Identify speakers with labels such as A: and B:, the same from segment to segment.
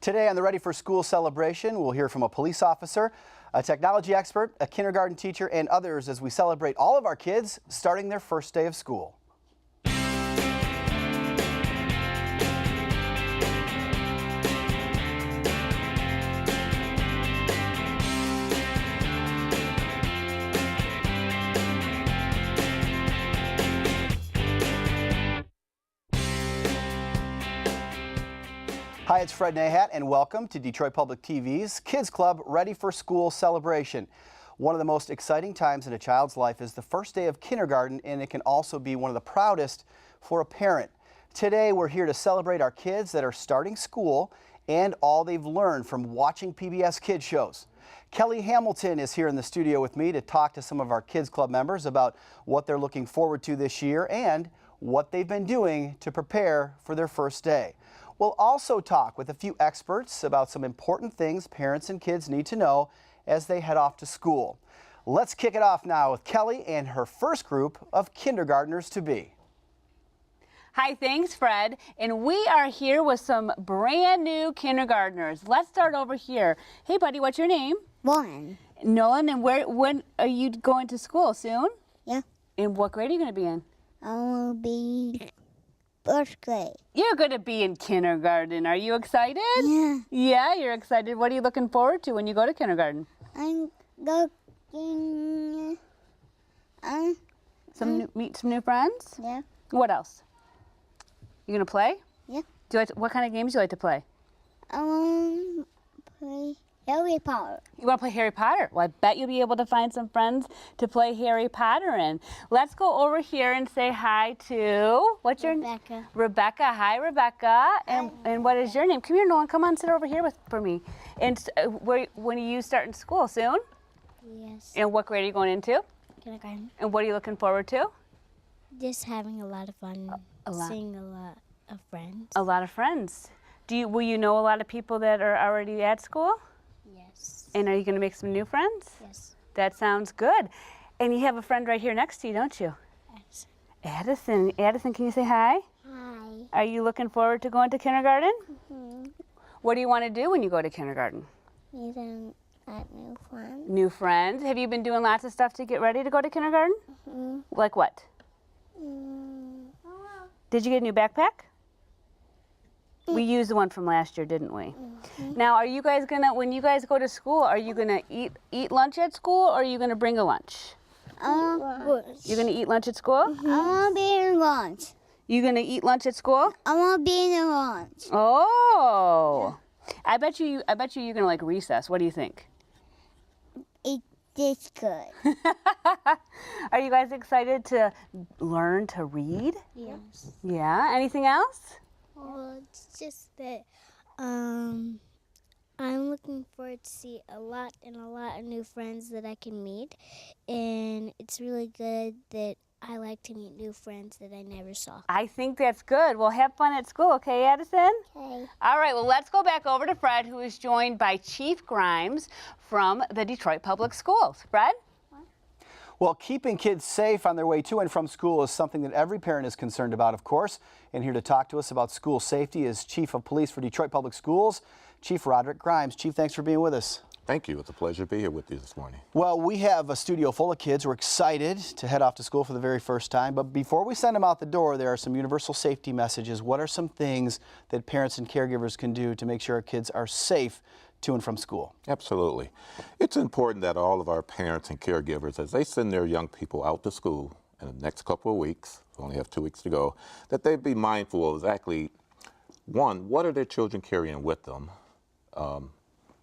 A: Today on the Ready for School celebration, we'll hear from a police officer, a technology expert, a kindergarten teacher, and others as we celebrate all of our kids starting their first day of school. Hi, it's Fred Nahat, and welcome to Detroit Public TV's Kids Club Ready for School celebration. One of the most exciting times in a child's life is the first day of kindergarten, and it can also be one of the proudest for a parent. Today, we're here to celebrate our kids that are starting school and all they've learned from watching PBS Kids shows. Kelly Hamilton is here in the studio with me to talk to some of our Kids Club members about what they're looking forward to this year and what they've been doing to prepare for their first day. We'll also talk with a few experts about some important things parents and kids need to know as they head off to school. Let's kick it off now with Kelly and her first group of kindergartners-to-be.
B: Hi, thanks, Fred. And we are here with some brand new kindergartners. Let's start over here. Hey, buddy, what's your name?
C: Nolan.
B: Nolan, and when are you going to school? Soon?
C: Yeah.
B: And what grade are you going to be in?
C: I will be first grade.
B: You're going to be in kindergarten. Are you excited?
C: Yeah.
B: Yeah, you're excited. What are you looking forward to when you go to kindergarten?
C: I'm looking.
B: Meet some new friends?
C: Yeah.
B: What else? You going to play?
C: Yeah.
B: What kind of games do you like to play?
C: I want to play Harry Potter.
B: You want to play Harry Potter? Well, I bet you'll be able to find some friends to play Harry Potter in. Let's go over here and say hi to, what's your name?
C: Rebecca.
B: Rebecca. Hi, Rebecca. And what is your name? Come here, Nolan. Come on, sit over here for me. And when are you starting school? Soon?
C: Yes.
B: And what grade are you going into?
C: Kindergarten.
B: And what are you looking forward to?
C: Just having a lot of fun. Seeing a lot of friends.
B: A lot of friends. Will you know a lot of people that are already at school?
C: Yes.
B: And are you going to make some new friends?
C: Yes.
B: That sounds good. And you have a friend right here next to you, don't you?
C: Yes.
B: Addison. Addison, can you say hi?
C: Hi.
B: Are you looking forward to going to kindergarten?
C: Mm-hmm.
B: What do you want to do when you go to kindergarten?
C: Meeting at new friends.
B: New friends. Have you been doing lots of stuff to get ready to go to kindergarten?
C: Mm-hmm.
B: Like what? Did you get a new backpack? We used the one from last year, didn't we?
C: Mm-hmm.
B: Now, are you guys when you guys go to school, are you gonna eat lunch at school, or are you gonna bring a lunch? You're gonna eat lunch at school?
C: Mm-hmm. I want to be in lunch.
B: You gonna eat lunch at school?
C: I want to be in lunch.
B: Oh, yeah. I bet you you're gonna like recess. What do you think?
C: It's good.
B: Are you guys excited to learn to read?
C: Yes.
B: Yeah. Anything else?
C: Well, it's just that I'm looking forward to see a lot of new friends that I can meet, and it's really good that I like to meet new friends that I never saw.
B: I think that's good. Well, have fun at school, okay, Addison?
C: Okay.
B: All right, well, let's go back over to Fred, who is joined by Chief Grimes from the Detroit Public Schools. Fred?
A: Well, keeping kids safe on their way to and from school is something that every parent is concerned about, of course. And here to talk to us about school safety is Chief of Police for Detroit Public Schools, Chief Roderick Grimes. Chief, thanks for being with us.
D: Thank you. It's a pleasure to be here with you this morning.
A: Well, we have a studio full of kids. We're excited to head off to school for the very first time. But before we send them out the door, there are some universal safety messages. What are some things that parents and caregivers can do to make sure our kids are safe to and from school?
D: Absolutely. It's important that all of our parents and caregivers, as they send their young people out to school in the next couple of weeks, we only have 2 weeks to go, that they be mindful of exactly, one, what are their children carrying with them?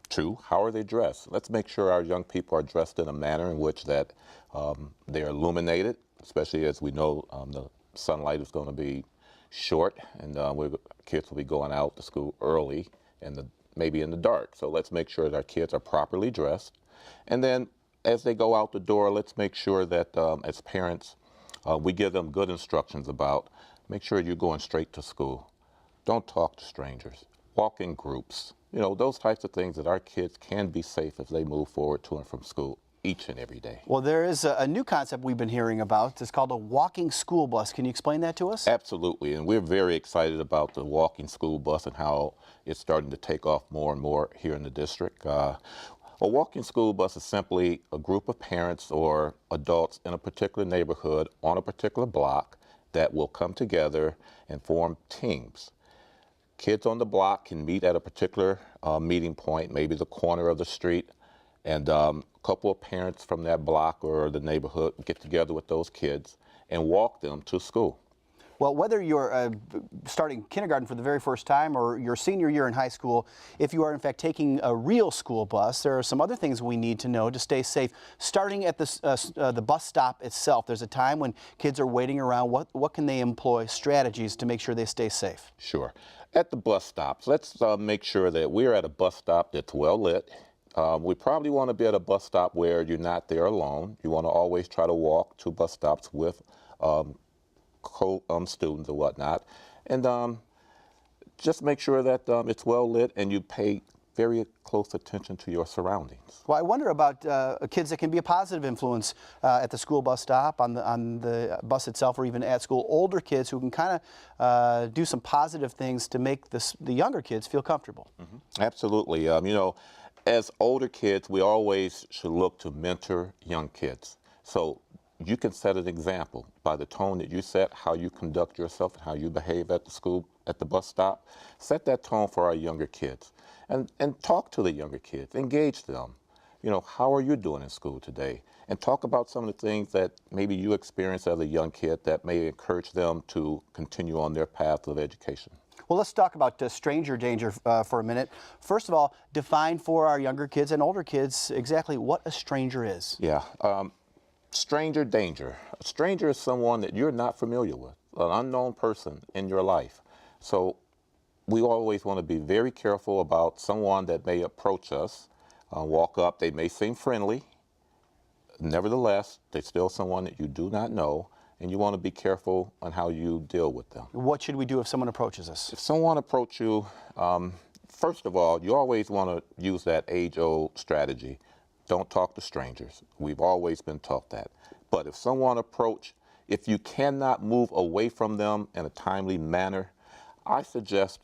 D: Two, how are they dressed? Let's make sure our young people are dressed in a manner in which that they're illuminated, especially as we know the sunlight is going to be short, and kids will be going out to school early and maybe in the dark. So let's make sure that our kids are properly dressed. And then as they go out the door, let's make sure that as parents, we give them good instructions about make sure you're going straight to school. Don't talk to strangers. Walk in groups. You know, those types of things that our kids can be safe as they move forward to and from school each and every day.
A: Well, there is a new concept we've been hearing about. It's called a walking school bus. Can you explain that to us?
D: Absolutely, and we're very excited about the walking school bus and how it's starting to take off more and more here in the district. A walking school bus is simply a group of parents or adults in a particular neighborhood on a particular block that will come together and form teams. Kids on the block can meet at a particular meeting point, maybe the corner of the street, and a couple of parents from that block or the neighborhood get together with those kids and walk them to school.
A: Well, whether you're starting kindergarten for the very first time or your senior year in high school, if you are in fact taking a real school bus, there are some other things we need to know to stay safe. Starting at the bus stop itself, there's a time when kids are waiting around. What can they employ strategies to make sure they stay safe?
D: Sure. At the bus stops, let's make sure that we're at a bus stop that's well lit. We probably want to be at a bus stop where you're not there alone. You want to always try to walk to bus stops with students or whatnot. And just make sure that it's well lit and you pay very close attention to your surroundings.
A: Well, I wonder about kids that can be a positive influence at the school bus stop, on the bus itself, or even at school. Older kids who can kind of do some positive things to make the younger kids feel comfortable.
D: Mm-hmm. Absolutely. You know, as older kids, we always should look to mentor young kids. So you can set an example by the tone that you set, how you conduct yourself, and how you behave at the school, at the bus stop. Set that tone for our younger kids. And talk to the younger kids, engage them. You know, how are you doing in school today? And talk about some of the things that maybe you experienced as a young kid that may encourage them to continue on their path of education.
A: Well, let's talk about stranger danger for a minute. First of all, define for our younger kids and older kids exactly what a stranger is.
D: Yeah, stranger danger. A stranger is someone that you're not familiar with, an unknown person in your life. So we always want to be very careful about someone that may approach us, walk up. They may seem friendly. Nevertheless, they're still someone that you do not know, and you want to be careful on how you deal with them.
A: What should we do if someone approaches us?
D: If someone approaches you, first of all, you always want to use that age-old strategy. Don't talk to strangers. We've always been taught that. But if someone approaches, if you cannot move away from them in a timely manner, I suggest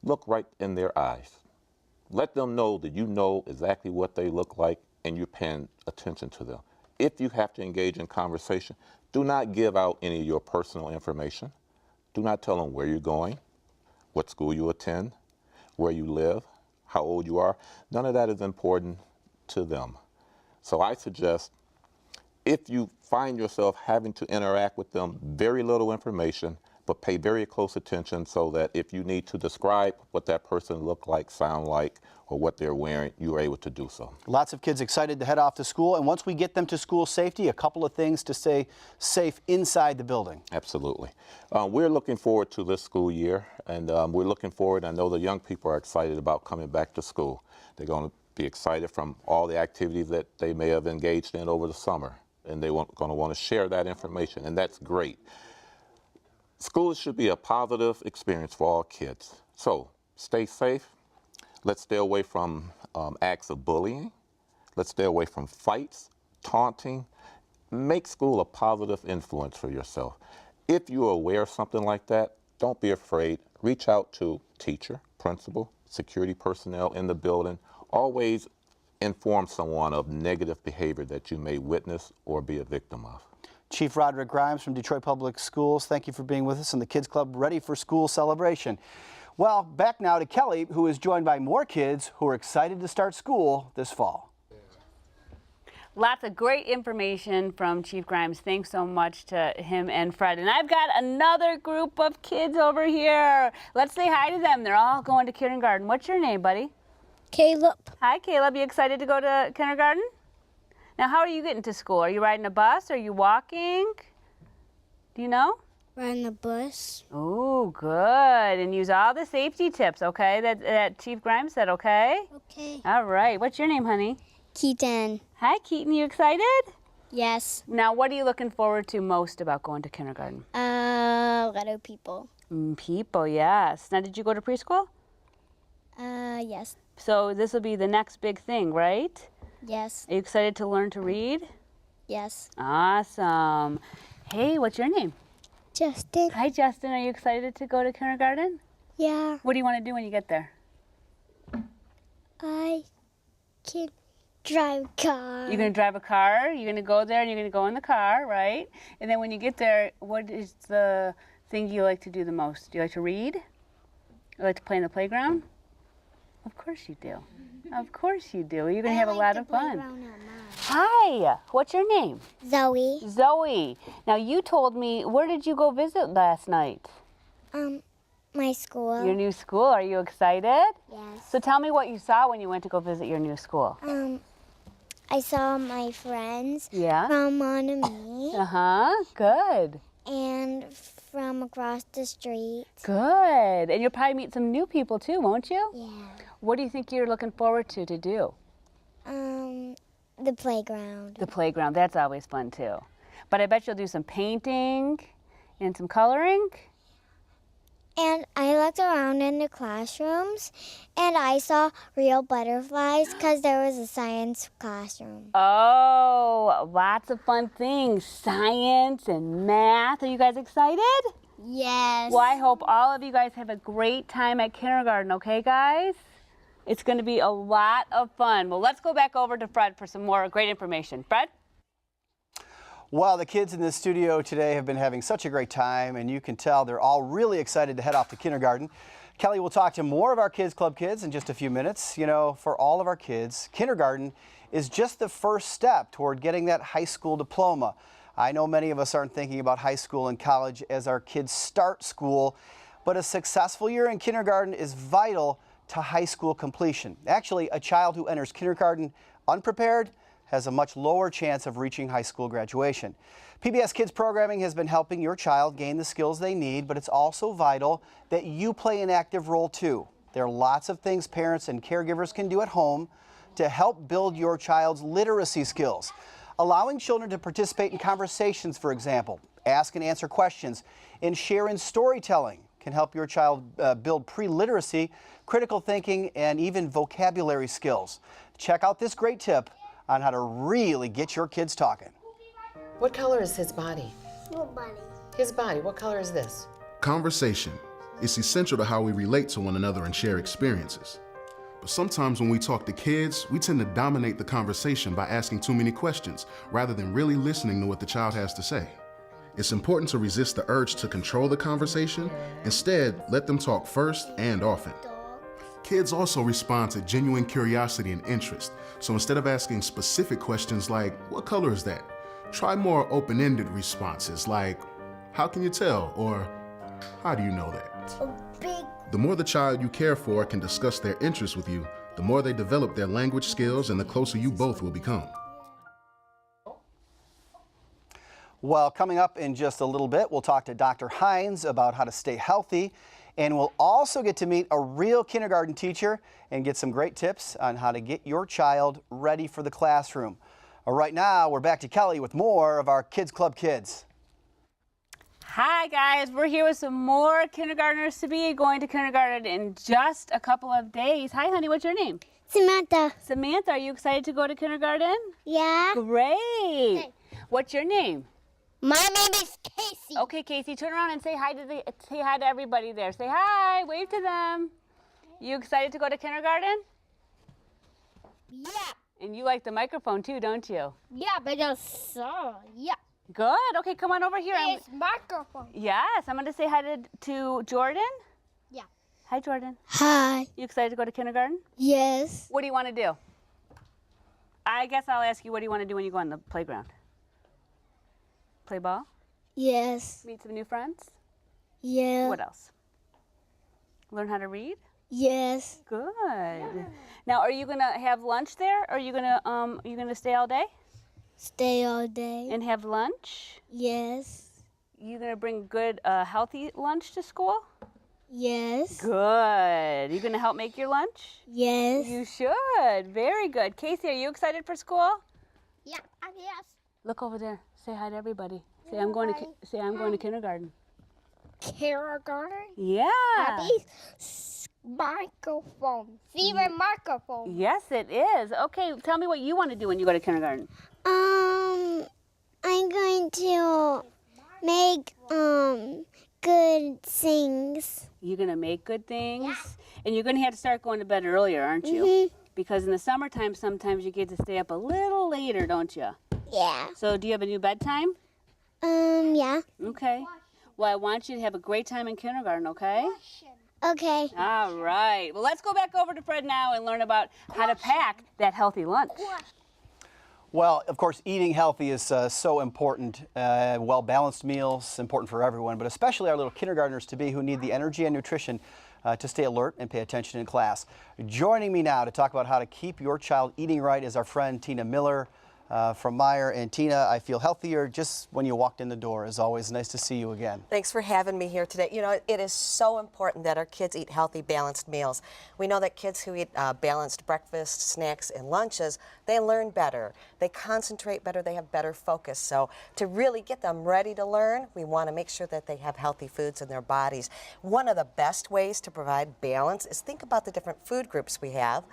D: look right in their eyes. Let them know that you know exactly what they look like and you're paying attention to them. If you have to engage in conversation, do not give out any of your personal information. Do not tell them where you're going, what school you attend, where you live, how old you are. None of that is important to them. So I suggest if you find yourself having to interact with them, very little information, but pay very close attention so that if you need to describe what that person look like, sound like, or what they're wearing, you are able to do so.
A: Lots of kids excited to head off to school, and once we get them to school safety, a couple of things to stay safe inside the building.
D: Absolutely. We're looking forward to this school year, and we're looking forward. I know the young people are excited about coming back to school. They're going to be excited from all the activities that they may have engaged in over the summer, and they're going to want to share that information, and that's great. School should be a positive experience for all kids. So stay safe. Let's stay away from acts of bullying. Let's stay away from fights, taunting. Make school a positive influence for yourself. If you're aware of something like that, don't be afraid. Reach out to teacher, principal, security personnel in the building. Always inform someone of negative behavior that you may witness or be a victim of.
A: Chief Roderick Grimes from Detroit Public Schools, thank you for being with us in the Kids Club Ready for School celebration. Well, back now to Kelly, who is joined by more kids who are excited to start school this fall.
B: Lots of great information from Chief Grimes. Thanks so much to him and Fred. And I've got another group of kids over here. Let's say hi to them. They're all going to kindergarten. What's your name, buddy?
C: Caleb.
B: Hi, Caleb. You excited to go to kindergarten? Now, how are you getting to school? Are you riding a bus? Are you walking? Do you know?
C: Riding a bus.
B: Oh, good. And use all the safety tips, okay, that Chief Grimes said, okay?
C: Okay.
B: All right. What's your name, honey?
C: Keaton.
B: Hi, Keaton. You excited?
C: Yes.
B: Now, what are you looking forward to most about going to kindergarten?
C: A lot of people.
B: People, yes. Now, did you go to preschool?
C: Yes.
B: So this will be the next big thing, right?
C: Yes.
B: Are you excited to learn to read?
C: Yes.
B: Awesome. Hey, what's your name?
C: Justin?
B: Hi, Justin. Are you excited to go to kindergarten?
C: Yeah.
B: What do you want to do when you get there?
C: I can drive a car.
B: You're going to drive a car. You're going to go there and you're going to go in the car, right? And then when you get there, what is the thing you like to do the most? Do you like to read? You like to play in the playground? Of course you do. Of course you do. You're going to have a lot of fun. Hi, what's your name?
C: Zoe.
B: Zoe. Now you told me, where did you go visit last night?
C: My school.
B: Your new school. Are you excited?
C: Yes.
B: So tell me what you saw when you went to go visit your new school.
C: I saw my friends
B: Yeah?
C: from Monami
B: Uh-huh. Good.
C: and from across the street.
B: Good. And you'll probably meet some new people too, won't you?
C: Yeah.
B: What do you think you're looking forward to do?
C: The playground.
B: The playground. That's always fun too. But I bet you'll do some painting and some coloring.
C: And I looked around in the classrooms and I saw real butterflies because there was a science classroom.
B: Oh, lots of fun things. Science and math. Are you guys excited?
C: Yes.
B: Well, I hope all of you guys have a great time at kindergarten, okay, guys? It's going to be a lot of fun. Well, let's go back over to Fred for some more great information. Fred?
A: Well, the kids in the studio today have been having such a great time, and you can tell they're all really excited to head off to kindergarten. Kelly will talk to more of our Kids Club kids in just a few minutes. You know, for all of our kids, kindergarten is just the first step toward getting that high school diploma. I know many of us aren't thinking about high school and college as our kids start school, but a successful year in kindergarten is vital to high school completion. Actually, a child who enters kindergarten unprepared has a much lower chance of reaching high school graduation. PBS Kids programming has been helping your child gain the skills they need, but it's also vital that you play an active role too. There are lots of things parents and caregivers can do at home to help build your child's literacy skills. Allowing children to participate in conversations, for example, ask and answer questions, and share in storytelling can help your child build pre-literacy, critical thinking, and even vocabulary skills. Check out this great tip on how to really get your kids talking.
E: What color is his body?
C: Nobody.
E: His body, what color is this?
F: Conversation is essential to how we relate to one another and share experiences. But sometimes when we talk to kids, we tend to dominate the conversation by asking too many questions rather than really listening to what the child has to say. It's important to resist the urge to control the conversation. Instead, let them talk first and often. Kids also respond to genuine curiosity and interest. So instead of asking specific questions like, what color is that? Try more open-ended responses like, how can you tell? Or, how do you know that? The more the child you care for can discuss their interests with you, the more they develop their language skills and the closer you both will become.
A: Well, coming up in just a little bit, we'll talk to Dr. Hines about how to stay healthy. And we'll also get to meet a real kindergarten teacher and get some great tips on how to get your child ready for the classroom. Right now, we're back to Kelly with more of our Kids Club kids.
B: Hi, guys. We're here with some more kindergartners-to-be going to kindergarten in just a couple of days. Hi, honey. What's your name?
C: Samantha.
B: Samantha. Are you excited to go to kindergarten?
C: Yeah.
B: Great.
C: Hey.
B: What's your name?
C: My name is Casey.
B: Okay, Casey, turn around and say hi to everybody there. Say hi, wave to them. You excited to go to kindergarten?
C: Yeah.
B: And you like the microphone too, don't you?
C: Yeah, but yeah.
B: Good. Okay, come on over here.
C: It's microphone.
B: Yes, I'm going to say hi to Jordan.
C: Yeah.
B: Hi, Jordan.
C: Hi.
B: You excited to go to kindergarten?
C: Yes.
B: What do you want to do? I guess I'll ask you, what do you want to do when you go on the playground? Play ball?
C: Yes.
B: Meet some new friends?
C: Yeah.
B: What else? Learn how to read?
C: Yes.
B: Good. Now, are you gonna have lunch there, or are you gonna stay all day
C: Stay all day.
B: and have lunch?
C: Yes.
B: You gonna bring good, healthy lunch to school?
C: Yes.
B: Good. You gonna help make your lunch?
C: Yes.
B: You should. Very good. Casey, are you excited for school?
C: Yeah. Yes.
B: Look over there. Say hi to everybody. Say I'm going to kindergarten.
C: Kindergarten.
B: Yeah.
C: Happy Microphone. Favorite microphone.
B: Yes, it is. Okay, tell me what you want to do when you go to kindergarten.
C: I'm going to make good things.
B: You're going to make good things, and you're going to have to start going to bed earlier, aren't you? Because in the summertime, sometimes you get to stay up a little later, don't you?
C: Yeah.
B: So do you have a new bedtime?
C: Yeah.
B: Okay. Well, I want you to have a great time in kindergarten, okay?
C: Okay.
B: All right. Well, let's go back over to Fred now and learn about how to pack that healthy lunch.
A: Well, of course, eating healthy is so important. Well-balanced meals, important for everyone, but especially our little kindergartners-to-be who need the energy and nutrition to stay alert and pay attention in class. Joining me now to talk about how to keep your child eating right is our friend Tina Miller from Meyer. And Tina, I feel healthier just when you walked in the door. As always, nice to see you again.
G: Thanks for having me here today. You know, it is so important that our kids eat healthy, balanced meals. We know that kids who eat balanced breakfasts, snacks, and lunches, they learn better, they concentrate better, they have better focus. So to really get them ready to learn, we want to make sure that they have healthy foods in their bodies. One of the best ways to provide balance is think about the different food groups we have.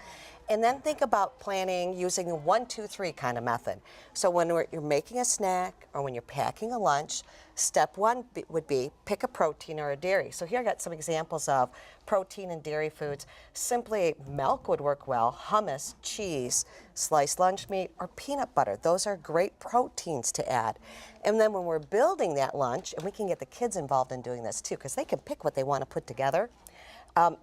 G: And then think about planning using the 1, 2, 3 kind of method. So when you're making a snack or when you're packing a lunch, step 1 would be pick a protein or a dairy. So here I got some examples of protein and dairy foods. Simply milk would work well, hummus, cheese, sliced lunch meat, or peanut butter. Those are great proteins to add. And then when we're building that lunch, and we can get the kids involved in doing this too, because they can pick what they want to put together.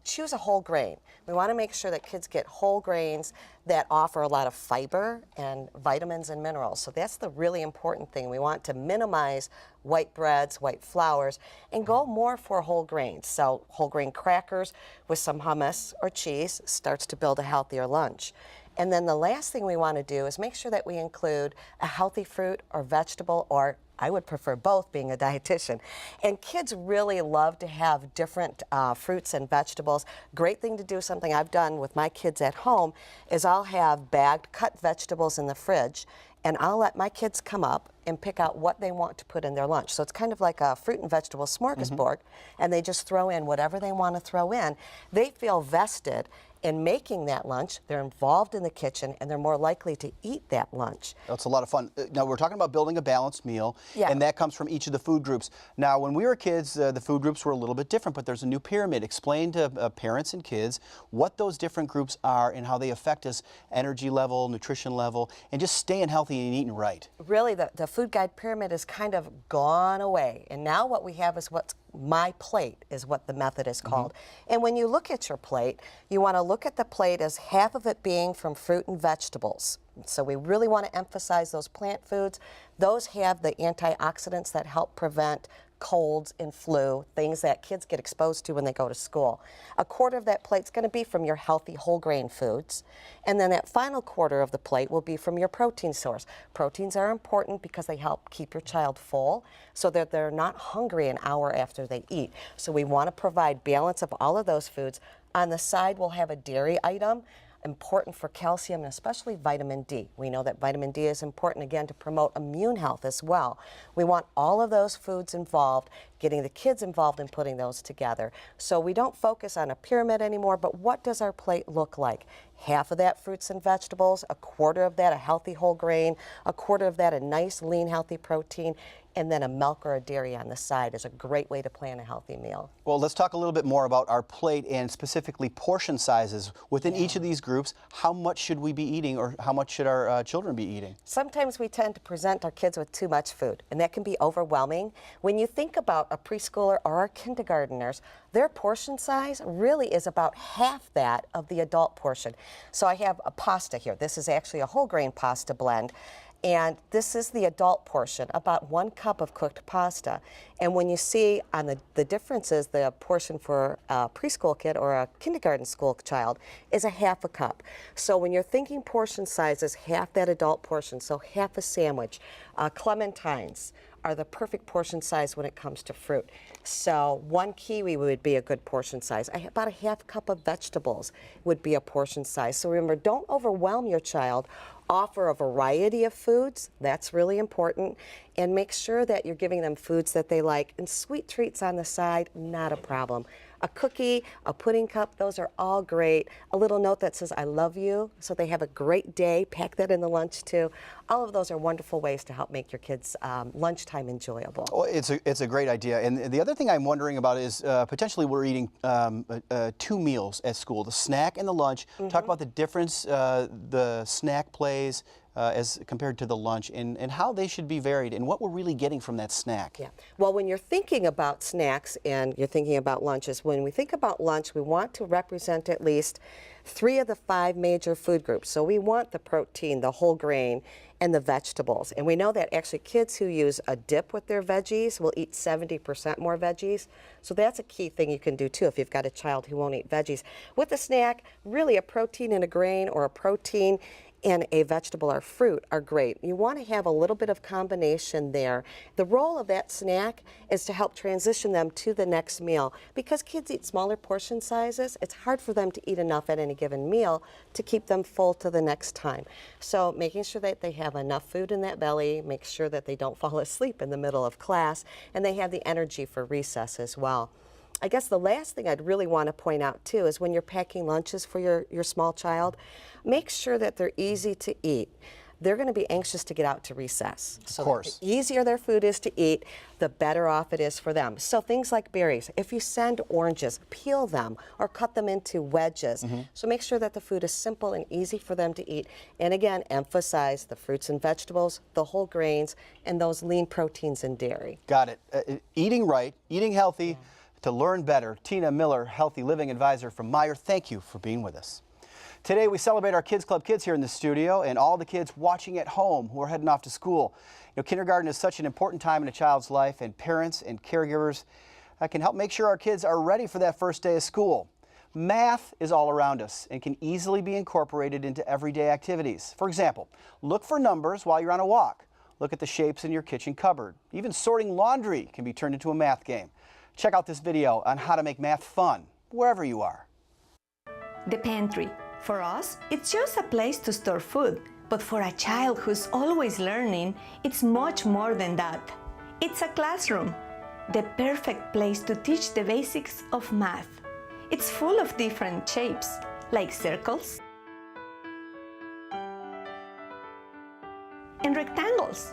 G: Choose a whole grain. We want to make sure that kids get whole grains that offer a lot of fiber and vitamins and minerals. So that's the really important thing. We want to minimize white breads, white flours, and go more for whole grains. So whole grain crackers with some hummus or cheese starts to build a healthier lunch. And then the last thing we want to do is make sure that we include a healthy fruit or vegetable, or I would prefer both, being a dietitian. And kids really love to have different fruits and vegetables. Great thing to do, something I've done with my kids at home, is I'll have bagged cut vegetables in the fridge, and I'll let my kids come up and pick out what they want to put in their lunch. So it's kind of like a fruit and vegetable smorgasbord, and they just throw in whatever they want to throw in. They feel vested in making that lunch, they're involved in the kitchen, and they're more likely to eat that lunch.
A: That's a lot of fun. Now, we're talking about building a balanced meal, and that comes from each of the food groups. Now, when we were kids, the food groups were a little bit different, but there's a new pyramid. Explain to parents and kids what those different groups are and how they affect us, energy level, nutrition level, and just staying healthy and eating right.
G: Really, the food guide pyramid has kind of gone away, and now what we have is what's my plate is what the method is called. And when you look at your plate, you want to look at the plate as half of it being from fruit and vegetables. So we really want to emphasize those plant foods. Those have the antioxidants that help prevent colds and flu, things that kids get exposed to when they go to school. A quarter of that plate's going to be from your healthy whole grain foods. And then that final quarter of the plate will be from your protein source. Proteins are important because they help keep your child full so that they're not hungry an hour after they eat. So we want to provide balance of all of those foods. On the side, we'll have a dairy item, important for calcium and especially vitamin D. We know that vitamin D is important, again, to promote immune health as well. We want all of those foods involved, getting the kids involved in putting those together. So we don't focus on a pyramid anymore, but what does our plate look like? Half of that fruits and vegetables, a quarter of that a healthy whole grain, a quarter of that a nice lean healthy protein, and then a milk or a dairy on the side is a great way to plan a healthy meal.
A: Well, let's talk a little bit more about our plate and specifically portion sizes. Within each of these groups, how much should we be eating, or how much should our children be eating?
G: Sometimes we tend to present our kids with too much food, and that can be overwhelming. When you think about a preschooler or our kindergartners, their portion size really is about half that of the adult portion. So I have a pasta here. This is actually a whole grain pasta blend. And this is the adult portion, about 1 cup of cooked pasta. And when you see on the differences, the portion for a preschool kid or a kindergarten school child is a half a cup. So when you're thinking portion sizes, half that adult portion, so half a sandwich. Clementines are the perfect portion size when it comes to fruit. So 1 kiwi would be a good portion size. About a half cup of vegetables would be a portion size. So remember, don't overwhelm your child. Offer a variety of foods, that's really important, and make sure that you're giving them foods that they like. And sweet treats on the side, not a problem. A cookie, a pudding cup, those are all great. A little note that says, I love you, so they have a great day. Pack that in the lunch too. All of those are wonderful ways to help make your kids' lunchtime enjoyable.
A: Well, it's a great idea. And the other thing I'm wondering about is potentially we're eating 2 meals at school, the snack and the lunch. Talk about the difference the snack plays as compared to the lunch, and how they should be varied and what we're really getting from that snack.
G: Yeah. Well, when you're thinking about snacks and you're thinking about lunches, when we think about lunch, we want to represent at least 3 of the 5 major food groups. So we want the protein, the whole grain, and the vegetables. And we know that actually kids who use a dip with their veggies will eat 70% more veggies. So that's a key thing you can do too if you've got a child who won't eat veggies. With a snack, really a protein and a grain, or a protein and a vegetable or fruit are great. You want to have a little bit of combination there. The role of that snack is to help transition them to the next meal. Because kids eat smaller portion sizes, it's hard for them to eat enough at any given meal to keep them full to the next time. So making sure that they have enough food in that belly, make sure that they don't fall asleep in the middle of class, and they have the energy for recess as well. I guess the last thing I'd really want to point out too is when you're packing lunches for your small child, make sure that they're easy to eat. They're going to be anxious to get out to recess. So
A: of course.
G: The easier their food is to eat, the better off it is for them. So things like berries, if you send oranges, peel them or cut them into wedges. So make sure that the food is simple and easy for them to eat. And again, emphasize the fruits and vegetables, the whole grains, and those lean proteins and dairy.
A: Got it. Eating right, eating healthy, to learn better. Tina Miller, Healthy Living Advisor from Meyer, thank you for being with us. Today we celebrate our Kids Club kids here in the studio and all the kids watching at home who are heading off to school. You know, kindergarten is such an important time in a child's life, and parents and caregivers can help make sure our kids are ready for that first day of school. Math is all around us and can easily be incorporated into everyday activities. For example, look for numbers while you're on a walk. Look at the shapes in your kitchen cupboard. Even sorting laundry can be turned into a math game. Check out this video on how to make math fun wherever you are.
H: The pantry. For us, it's just a place to store food, but for a child who's always learning, it's much more than that. It's a classroom, the perfect place to teach the basics of math. It's full of different shapes, like circles and rectangles,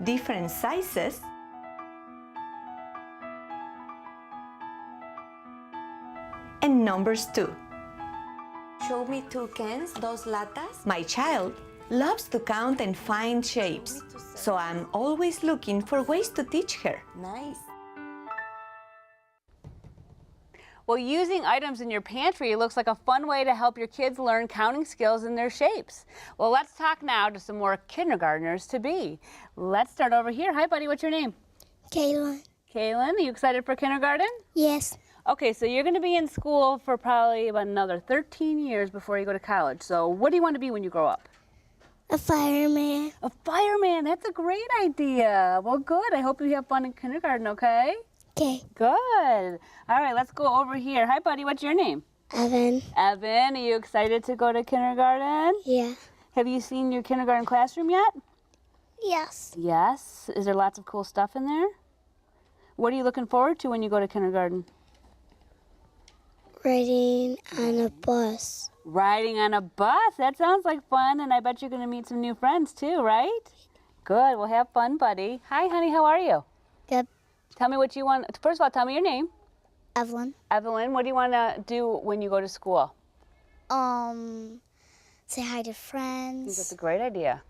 H: different sizes, and numbers too. Show me 2 cans, 2 latas. My child loves to count and find shapes, so I'm always looking for ways to teach her. Nice.
B: Well, using items in your pantry looks like a fun way to help your kids learn counting skills and their shapes. Well, let's talk now to some more kindergartners-to-be. Let's start over here. Hi, buddy. What's your name?
C: Kaylin.
B: Kaylin, are you excited for kindergarten?
C: Yes.
B: Okay, so you're going to be in school for probably about another 13 years before you go to college. So what do you want to be when you grow up?
C: A fireman.
B: A fireman. That's a great idea. Well, good. I hope you have fun in kindergarten, okay?
C: Okay.
B: Good. All right, let's go over here. Hi, buddy. What's your name?
C: Evan.
B: Evan, are you excited to go to kindergarten?
C: Yeah.
B: Have you seen your kindergarten classroom yet?
C: Yes.
B: Yes. Is there lots of cool stuff in there? What are you looking forward to when you go to kindergarten?
C: Riding on a bus.
B: Riding on a bus. That sounds like fun, and I bet you're going to meet some new friends too, right? Good. Well, have fun, buddy. Hi, honey. How are you?
C: Good.
B: Tell me what you want. First of all, tell me your name.
C: Evelyn.
B: Evelyn, what do you want to do when you go to school?
C: Say hi to friends.
B: That's a great idea.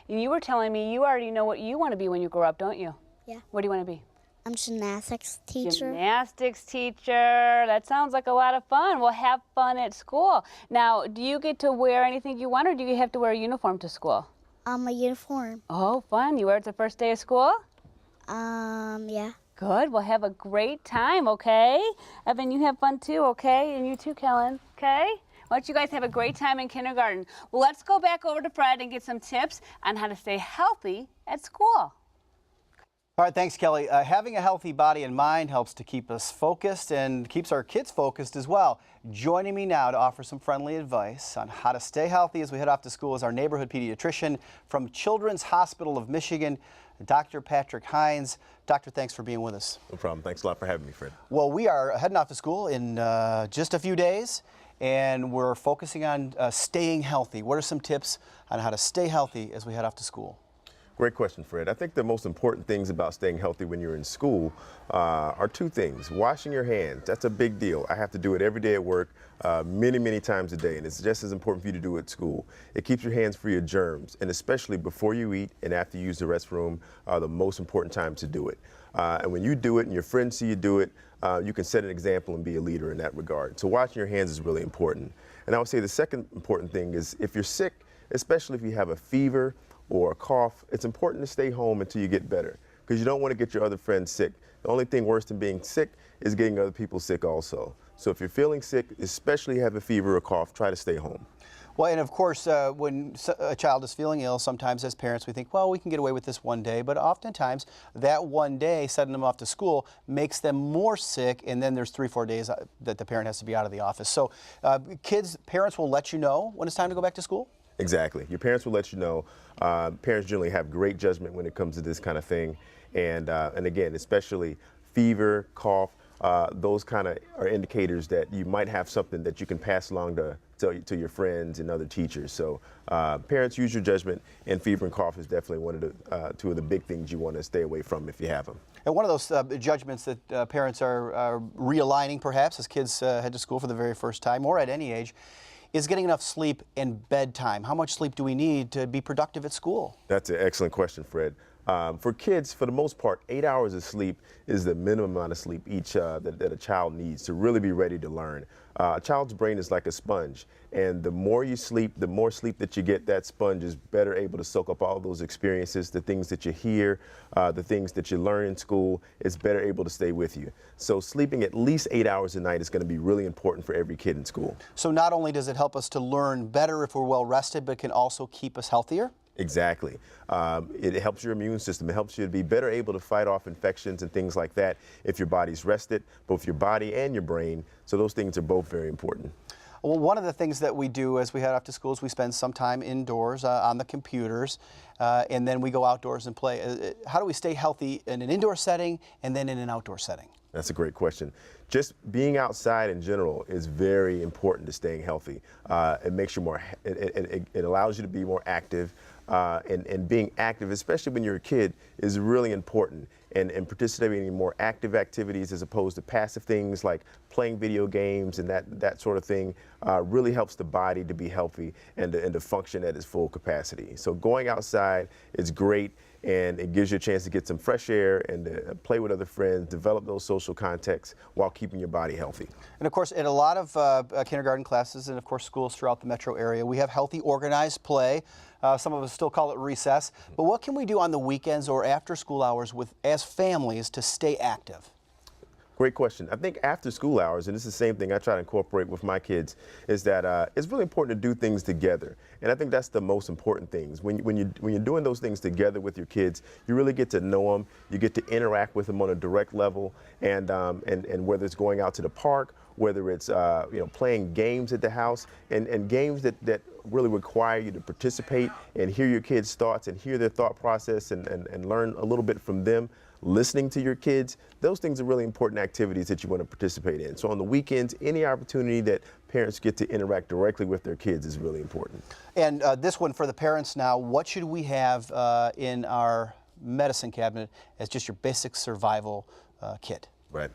B: And you were telling me you already know what you want to be when you grow up, don't you?
C: Yeah.
B: What do you want to be?
C: I'm gymnastics teacher.
B: Gymnastics teacher. That sounds like a lot of fun. Well, have fun at school. Now, do you get to wear anything you want, or do you have to wear a uniform to school?
C: A uniform.
B: Oh, fun. You wear it the first day of school?
C: Yeah.
B: Good. Well, have a great time, okay? Evan, you have fun too, okay? And you too, Kellen, okay? Why don't you guys have a great time in kindergarten? Well, let's go back over to Fred and get some tips on how to stay healthy at school.
A: All right, thanks, Kelly. Having a healthy body and mind helps to keep us focused and keeps our kids focused as well. Joining me now to offer some friendly advice on how to stay healthy as we head off to school is our neighborhood pediatrician from Children's Hospital of Michigan, Dr. Patrick Hines. Doctor, thanks for being with us.
I: No problem. Thanks a lot for having me, Fred.
A: Well, we are heading off to school in just a few days, and we're focusing on staying healthy. What are some tips on how to stay healthy as we head off to school?
I: Great question, Fred. I think the most important things about staying healthy when you're in school are two things. Washing your hands, that's a big deal. I have to do it every day at work, many times a day, and it's just as important for you to do it at school. It keeps your hands free of germs, and especially before you eat and after you use the restroom are the most important time to do it. And when you do it and your friends see you do it, you can set an example and be a leader in that regard. So washing your hands is really important. And I would say the second important thing is if you're sick, especially if you have a fever or a cough, it's important to stay home until you get better because you don't want to get your other friends sick. The only thing worse than being sick is getting other people sick also. So if you're feeling sick, especially have a fever or cough, try to stay home.
A: Well, and of course, when a child is feeling ill, sometimes as parents we think, well, we can get away with this one day, but oftentimes that one day, sending them off to school, makes them more sick, and then there's 3-4 days that the parent has to be out of the office. So parents will let you know when it's time to go back to school?
I: Exactly. Your parents will let you know. Parents generally have great judgment when it comes to this kind of thing. And again, especially fever, cough, those kind of are indicators that you might have something that you can pass along to your friends and other teachers. So parents, use your judgment, and fever and cough is definitely one of the two of the big things you want to stay away from if you have them.
A: And one of those judgments that parents are realigning perhaps as kids head to school for the very first time or at any age is getting enough sleep and bedtime. How much sleep do we need to be productive at school?
I: That's an excellent question, Fred. For kids, for the most part, 8 hours of sleep is the minimum amount of sleep that a child needs to really be ready to learn. A child's brain is like a sponge, and the more you sleep, the more sleep that you get, that sponge is better able to soak up all those experiences, the things that you hear, the things that you learn in school. It's better able to stay with you. So sleeping at least 8 hours a night is going to be really important for every kid in school.
A: So not only does it help us to learn better if we're well rested, but it can also keep us healthier?
I: Exactly. It helps your immune system. It helps you to be better able to fight off infections and things like that if your body's rested, both your body and your brain. So those things are both very important.
A: Well, one of the things that we do as we head off to school is we spend some time indoors on the computers, and then we go outdoors and play. How do we stay healthy in an indoor setting and then in an outdoor setting?
I: That's a great question. Just being outside in general is very important to staying healthy. It makes you more, it allows you to be more active, and being active, especially when you're a kid, is really important. And participating in more active activities as opposed to passive things like playing video games and that sort of thing really helps the body to be healthy and to function at its full capacity. So going outside is great, and it gives you a chance to get some fresh air and to play with other friends, develop those social contacts while keeping your body healthy.
A: And of course, in a lot of kindergarten classes and of course schools throughout the metro area, we have healthy organized play. Some of us still call it recess. But what can we do on the weekends or after school hours as families to stay active?
I: Great question. I think after school hours, and this is the same thing I try to incorporate with my kids, is that it's really important to do things together. And I think that's the most important things. When you're doing those things together with your kids, you really get to know them. You get to interact with them on a direct level, and whether it's going out to the park, whether it's playing games at the house, and games that really require you to participate and hear your kids' thoughts and hear their thought process and learn a little bit from them. Listening to your kids, those things are really important activities that you want to participate in. So on the weekends, any opportunity that parents get to interact directly with their kids is really important.
A: And this one for the parents now, what should we have in our medicine cabinet as just your basic survival kit?
I: Right.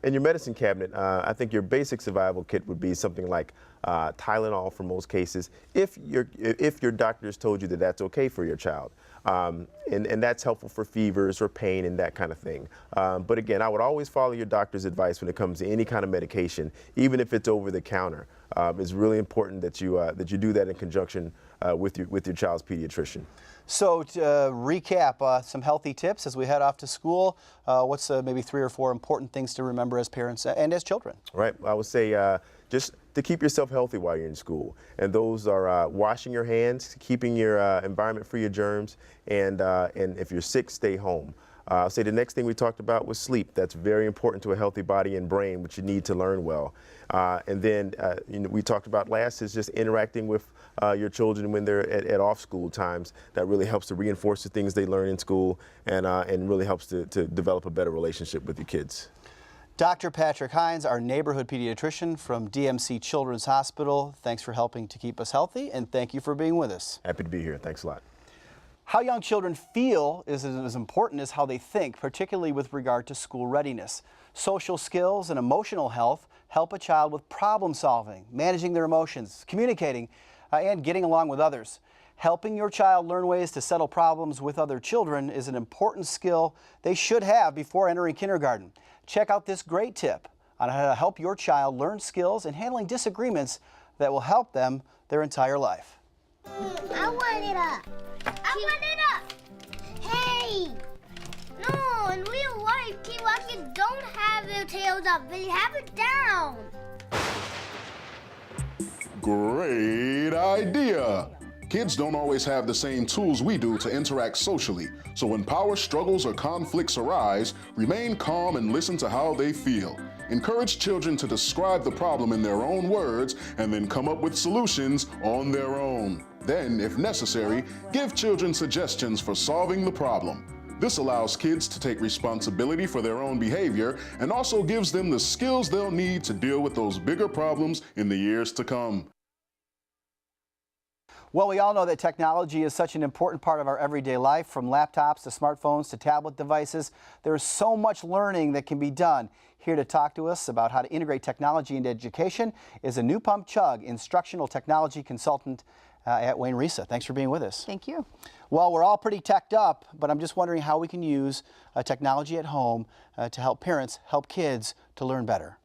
I: In your medicine cabinet, I think your basic survival kit would be something like Tylenol for most cases, if your doctor has told you that that's okay for your child. And that's helpful for fevers or pain and that kind of thing. But again, I would always follow your doctor's advice when it comes to any kind of medication, even if it's over the counter. It's really important that you do that in conjunction with your child's pediatrician.
A: So to recap, some healthy tips as we head off to school. What's maybe 3 or 4 important things to remember as parents and as children? Right.
I: I would say just to keep yourself healthy while you're in school. And those are washing your hands, keeping your environment free of germs, and if you're sick, stay home. I'll say the next thing we talked about was sleep. That's very important to a healthy body and brain, which you need to learn well. And then we talked about last is just interacting with your children when they're at off-school times. That really helps to reinforce the things they learn in school and really helps to develop a better relationship with your kids.
A: Dr. Patrick Hines, our neighborhood pediatrician from DMC Children's Hospital, thanks for helping to keep us healthy, and thank you for being with us.
I: Happy to be here. Thanks a lot.
A: How young children feel is as important as how they think, particularly with regard to school readiness. Social skills and emotional health help a child with problem solving, managing their emotions, communicating, and getting along with others. Helping your child learn ways to settle problems with other children is an important skill they should have before entering kindergarten. Check out this great tip on how to help your child learn skills and handling disagreements that will help them their entire life.
C: I want it up. I want it up. Hey! No, in real life, Kiwakis don't have their tails up. They have it down.
F: Great idea! Kids don't always have the same tools we do to interact socially, so when power struggles or conflicts arise, remain calm and listen to how they feel. Encourage children to describe the problem in their own words and then come up with solutions on their own. Then, if necessary, give children suggestions for solving the problem. This allows kids to take responsibility for their own behavior and also gives them the skills they'll need to deal with those bigger problems in the years to come.
A: Well, we all know that technology is such an important part of our everyday life, from laptops to smartphones to tablet devices. There's so much learning that can be done. Here to talk to us about how to integrate technology into education is Anu Chug, instructional technology consultant at Wayne Risa. Thanks for being with us.
J: Thank you.
A: Well, we're all pretty teched up, but I'm just wondering how we can use technology at home to help parents, help kids to learn better.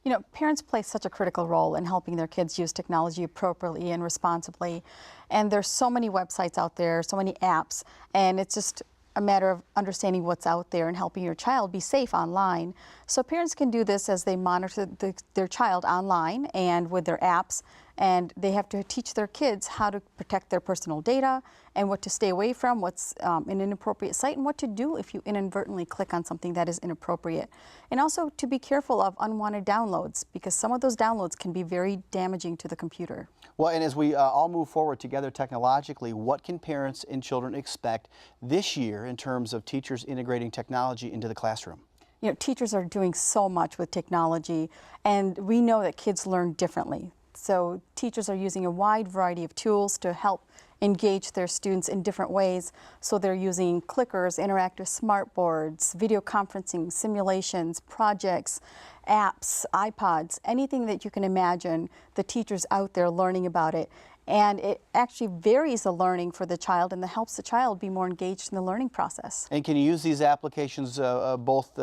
J: You know, parents play such a critical role in helping their kids use technology appropriately and responsibly. And there's so many websites out there, so many apps, and it's just a matter of understanding what's out there and helping your child be safe online. So parents can do this as they monitor their child online and with their apps, and they have to teach their kids how to protect their personal data and what to stay away from, what's an inappropriate site, and what to do if you inadvertently click on something that is inappropriate. And also to be careful of unwanted downloads, because some of those downloads can be very damaging to the computer.
A: Well, and as we all move forward together technologically, what can parents and children expect this year in terms of teachers integrating technology into the classroom?
J: You know, teachers are doing so much with technology, and we know that kids learn differently. So teachers are using a wide variety of tools to help engage their students in different ways. So they're using clickers, interactive smartboards, video conferencing, simulations, projects, apps, iPods, anything that you can imagine. The teachers out there learning about it. And it actually varies the learning for the child and helps the child be more engaged in the learning process.
A: And can you use these applications both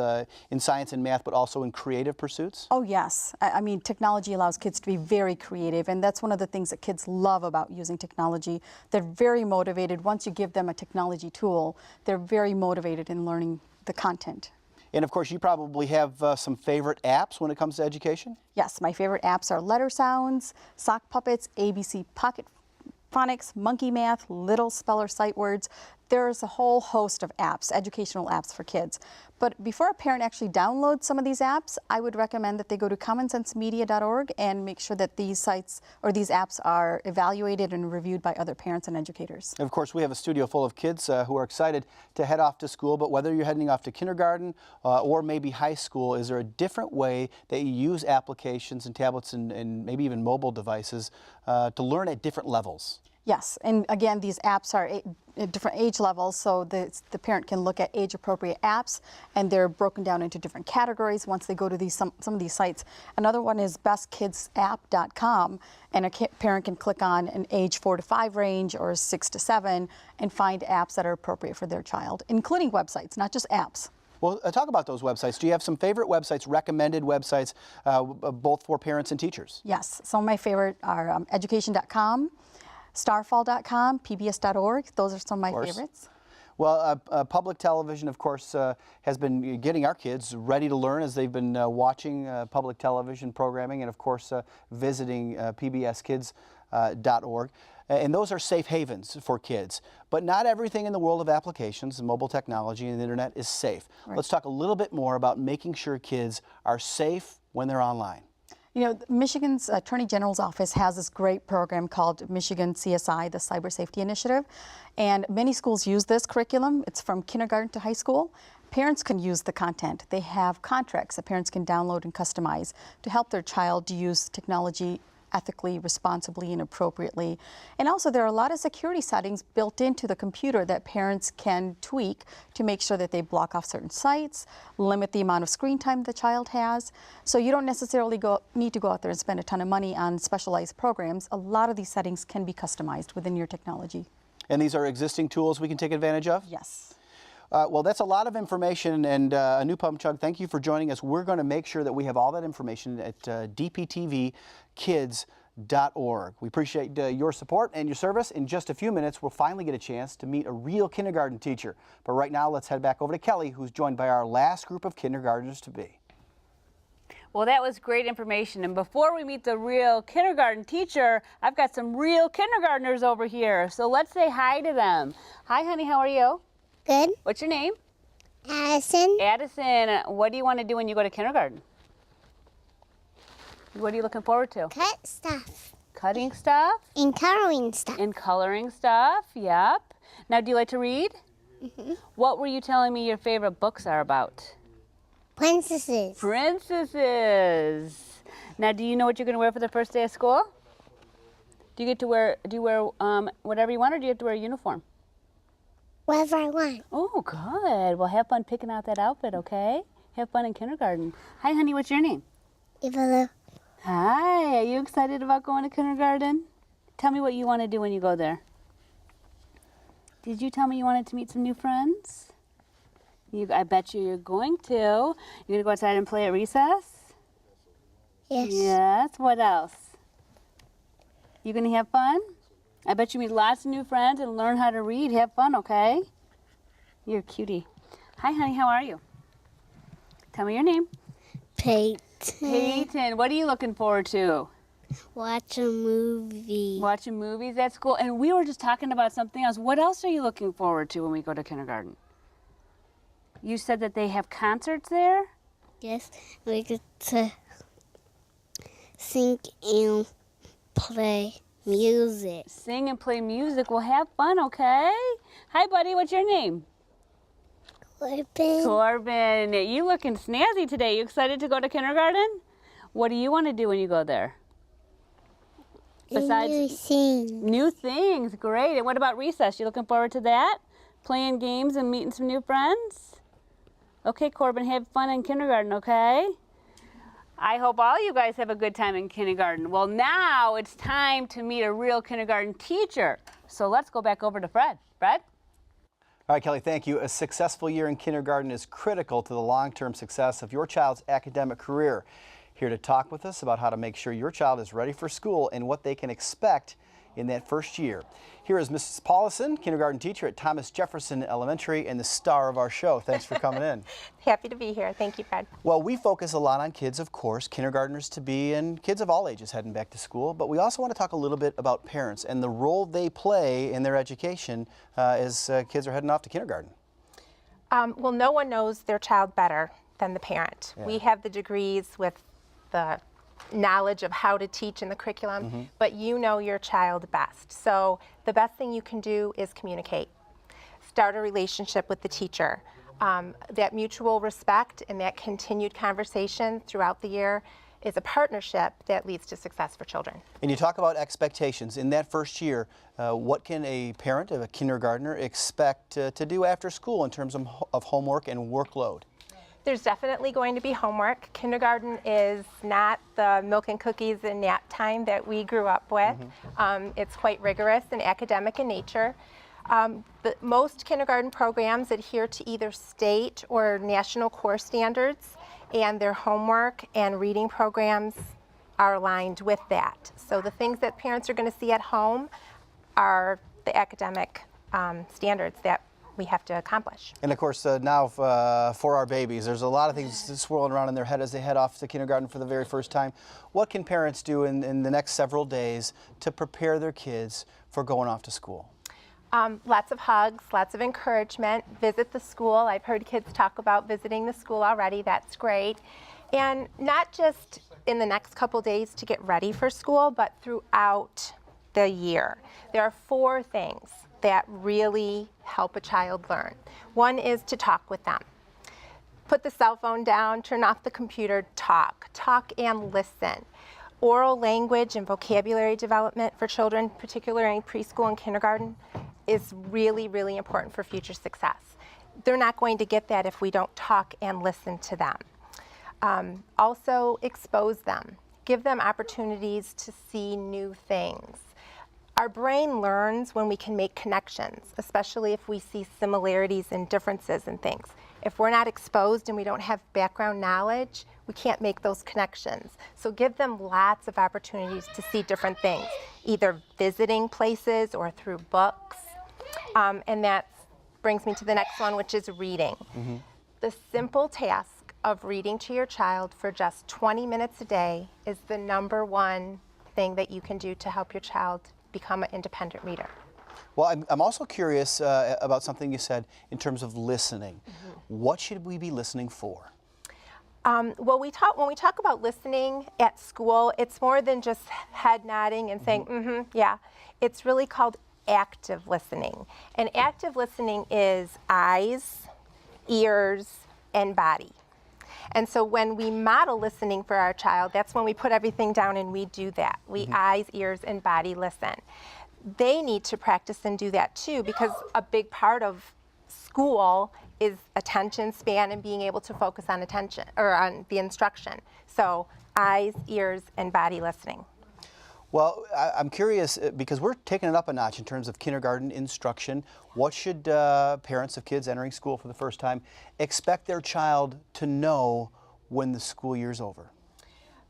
A: in science and math, but also in creative pursuits?
J: Oh yes. I mean, technology allows kids to be very creative, and that's one of the things that kids love about using technology. They're very motivated. Once you give them a technology tool, they're very motivated in learning the content.
A: And of course, you probably have some favorite apps when it comes to education?
J: Yes, my favorite apps are Letter Sounds, Sock Puppets, ABC Pocket Phonics, Monkey Math, Little Speller Sight Words. There's a whole host of apps, educational apps for kids. But before a parent actually downloads some of these apps, I would recommend that they go to commonsensemedia.org and make sure that these sites or these apps are evaluated and reviewed by other parents and educators.
A: Of course, we have a studio full of kids who are excited to head off to school, but whether you're heading off to kindergarten or maybe high school, is there a different way that you use applications and tablets and maybe even mobile devices to learn at different levels?
J: Yes, and again, these apps are at different age levels, so the parent can look at age-appropriate apps, and they're broken down into different categories once they go to some of these sites. Another one is bestkidsapp.com, and a parent can click on an age 4 to 5 range or 6 to 7 and find apps that are appropriate for their child, including websites, not just apps.
A: Well, talk about those websites. Do you have some favorite websites, recommended websites, both for parents and teachers?
J: Yes, some of my favorite are education.com, starfall.com, pbs.org. Those are some of my favorites.
A: Well, public television, of course, has been getting our kids ready to learn as they've been watching public television programming and, of course, visiting PBS Kids kindergartners-to-be.org. And those are safe havens for kids. But not everything in the world of applications and mobile technology and the internet is safe.
J: Right.
A: Let's talk a little bit more about making sure kids are safe when they're online.
J: You know, Michigan's Attorney General's office has this great program called Michigan CSI, the Cyber Safety Initiative, and many schools use this curriculum. It's from kindergarten to high school. Parents can use the content. They have contracts that parents can download and customize to help their child use technology ethically, responsibly, and appropriately. And also there are a lot of security settings built into the computer that parents can tweak to make sure that they block off certain sites, limit the amount of screen time the child has. So you don't necessarily need to go out there and spend a ton of money on specialized programs. A lot of these settings can be customized within your technology.
A: And these are existing tools we can take advantage of?
J: Yes.
A: Well, that's a lot of information, and Anu Pumchug, thank you for joining us. We're going to make sure that we have all that information at dptvkids.org. We appreciate your support and your service. In just a few minutes, we'll finally get a chance to meet a real kindergarten teacher. But right now, let's head back over to Kelly, who's joined by our last group of kindergartners-to-be.
B: Well, that was great information. And before we meet the real kindergarten teacher, I've got some real kindergartners over here. So let's say hi to them. Hi, honey, how are you?
C: Good.
B: What's your name?
C: Addison.
B: Addison, what do you want to do when you go to kindergarten? What are you looking forward to?
C: Cut stuff.
B: Cutting stuff?
C: And coloring stuff.
B: And coloring stuff, yep. Now, do you like to read?
C: Mm-hmm.
B: What were you telling me your favorite books are about?
C: Princesses.
B: Princesses. Now, do you know what you're going to wear for the first day of school? Do you wear whatever you want, or do you have to wear a uniform?
C: Whatever I want.
B: Oh, good. Well, have fun picking out that outfit, okay? Have fun in kindergarten. Hi, honey, what's your name?
C: Eva.
B: Hi, are you excited about going to kindergarten? Tell me what you want to do when you go there. Did you tell me you wanted to meet some new friends? I bet you're going to. You're going to go outside and play at recess?
C: Yes.
B: Yes. What else? You going to have fun? I bet you meet lots of new friends and learn how to read. Have fun, okay? You're a cutie. Hi, honey, how are you? Tell me your name.
C: Peyton.
B: Peyton, what are you looking forward to?
C: Watch a movie.
B: Watching movies at school. And we were just talking about something else. What else are you looking forward to when we go to kindergarten? You said that they have concerts there?
C: Yes, we get to sing and play music.
B: Sing and play music. Well, have fun, okay? Hi, buddy. What's your name?
C: Corbin.
B: Corbin. You looking snazzy today. You excited to go to kindergarten? What do you want to do when you go there? Besides
C: new things.
B: New things. Great. And what about recess? You looking forward to that? Playing games and meeting some new friends? Okay, Corbin, have fun in kindergarten, okay? I hope all you guys have a good time in kindergarten. Well, now it's time to meet a real kindergarten teacher. So let's go back over to Fred. Fred?
A: All right, Kelly, thank you. A successful year in kindergarten is critical to the long-term success of your child's academic career. Here to talk with us about how to make sure your child is ready for school and what they can expect in that first year. Here is Mrs. Paulison, kindergarten teacher at Thomas Jefferson Elementary and the star of our show. Thanks for coming in.
K: Happy to be here. Thank you, Fred.
A: Well, we focus a lot on kids, of course, kindergartners-to-be and kids of all ages heading back to school, but we also want to talk a little bit about parents and the role they play in their education as kids are heading off to kindergarten.
K: Well, no one knows their child better than the parent. Yeah. We have the degrees with the knowledge of how to teach in the curriculum, but you know your child best. So the best thing you can do is communicate. Start a relationship with the teacher. That mutual respect and that continued conversation throughout the year is a partnership that leads to success for children.
A: And you talk about expectations. In that first year, what can a parent of a kindergartner expect to do after school in terms of homework and workload?
K: There's definitely going to be homework. Kindergarten is not the milk and cookies and nap time that we grew up with. It's quite rigorous and academic in nature. Most kindergarten programs adhere to either state or national core standards, and their homework and reading programs are aligned with that. So the things that parents are going to see at home are the academic standards that we have to accomplish.
A: And of course, now for our babies, there's a lot of things swirling around in their head as they head off to kindergarten for the very first time. What can parents do in the next several days to prepare their kids for going off to school?
K: Lots of hugs, lots of encouragement. Visit the school. I've heard kids talk about visiting the school already. That's great. And not just in the next couple days to get ready for school, but throughout the year. There are 4 things that really help a child learn. One is to talk with them. Put the cell phone down, turn off the computer, talk and listen. Oral language and vocabulary development for children, particularly in preschool and kindergarten, is really, really important for future success. They're not going to get that if we don't talk and listen to them. Also expose them. Give them opportunities to see new things. Our brain learns when we can make connections, especially if we see similarities and differences in things. If we're not exposed and we don't have background knowledge, we can't make those connections. So give them lots of opportunities to see different things, either visiting places or through books. And that brings me to the next one, which is reading. Mm-hmm. The simple task of reading to your child for just 20 minutes a day is the number 1 thing that you can do to help your child become an independent reader.
A: Well, I'm also curious about something you said in terms of listening. Mm-hmm. What should we be listening for?
K: Well, when we talk about listening at school, it's more than just head nodding and saying, mm-hmm, yeah. It's really called active listening. And active listening is eyes, ears, and body. And so when we model listening for our child, that's when we put everything down and we do that. We eyes, ears, and body listen. They need to practice and do that too, because a big part of school is attention span and being able to focus on attention or on the instruction. So eyes, ears, and body listening.
A: Well, I'm curious because we're taking it up a notch in terms of kindergarten instruction. What should parents of kids entering school for the first time expect their child to know when the school year's over?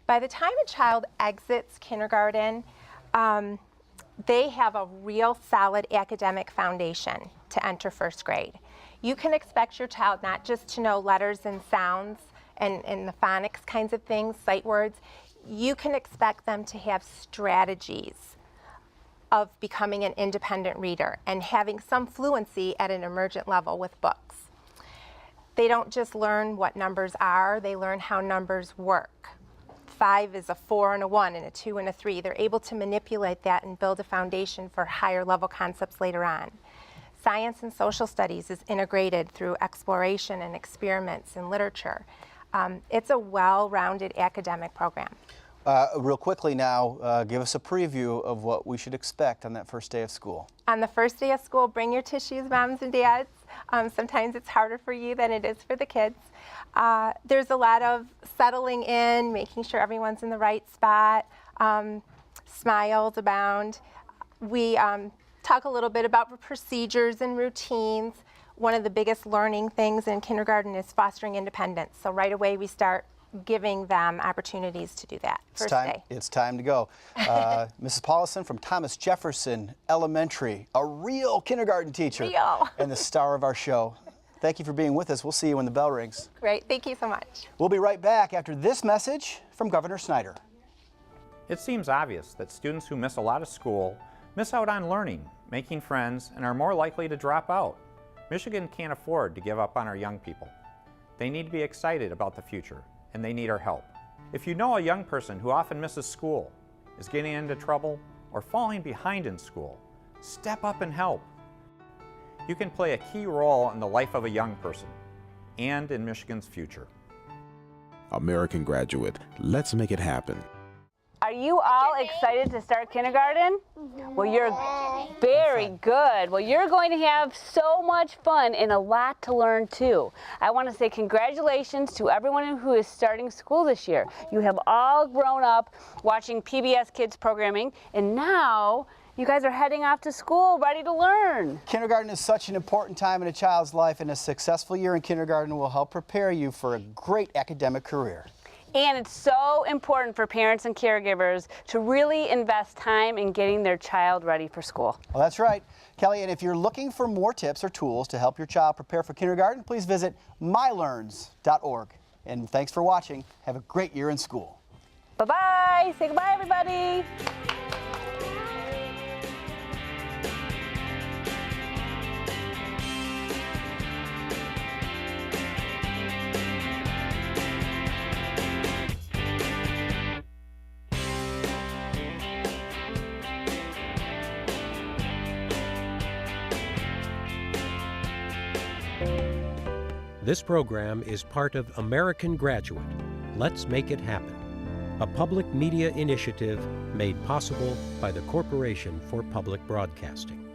K: By the time a child exits kindergarten, they have a real solid academic foundation to enter first grade. You can expect your child not just to know letters and sounds and the phonics kinds of things, sight words. You can expect them to have strategies of becoming an independent reader and having some fluency at an emergent level with books. They don't just learn what numbers are, they learn how numbers work. 5 is a 4 and a 1 and a 2 and a 3. They're able to manipulate that and build a foundation for higher level concepts later on. Science and social studies is integrated through exploration and experiments in literature. It's a well-rounded academic program.
A: Real quickly now, give us a preview of what we should expect on that first day of school.
K: On the first day of school, bring your tissues, moms and dads. Sometimes it's harder for you than it is for the kids. There's a lot of settling in, making sure everyone's in the right spot. Smiles abound. We talk a little bit about procedures and routines. One of the biggest learning things in kindergarten is fostering independence. So right away we start giving them opportunities to do that first day.
A: It's time to go. Mrs. Paulison from Thomas Jefferson Elementary, a real kindergarten teacher and the star of our show. Thank you for being with us. We'll see you when the bell rings.
K: Great. Thank you so much.
A: We'll be right back after this message from Governor Snyder.
L: It seems obvious that students who miss a lot of school miss out on learning, making friends, and are more likely to drop out. Michigan can't afford to give up on our young people. They need to be excited about the future, and they need our help. If you know a young person who often misses school, is getting into trouble, or falling behind in school, step up and help. You can play a key role in the life of a young person and in Michigan's future.
M: American graduate, let's make it happen.
B: Are you all excited to start kindergarten? Well, you're very good. Well, you're going to have so much fun and a lot to learn too. I want to say congratulations to everyone who is starting school this year. You have all grown up watching PBS Kids programming, and now you guys are heading off to school ready to learn.
A: Kindergarten is such an important time in a child's life, and a successful year in kindergarten will help prepare you for a great academic career.
B: And it's so important for parents and caregivers to really invest time in getting their child ready for school.
A: Well, that's right, Kelly. And if you're looking for more tips or tools to help your child prepare for kindergarten, please visit mylearns.org. And thanks for watching. Have a great year in school.
B: Bye-bye. Say goodbye, everybody.
N: This program is part of American Graduate. Let's make it happen. A public media initiative made possible by the Corporation for Public Broadcasting.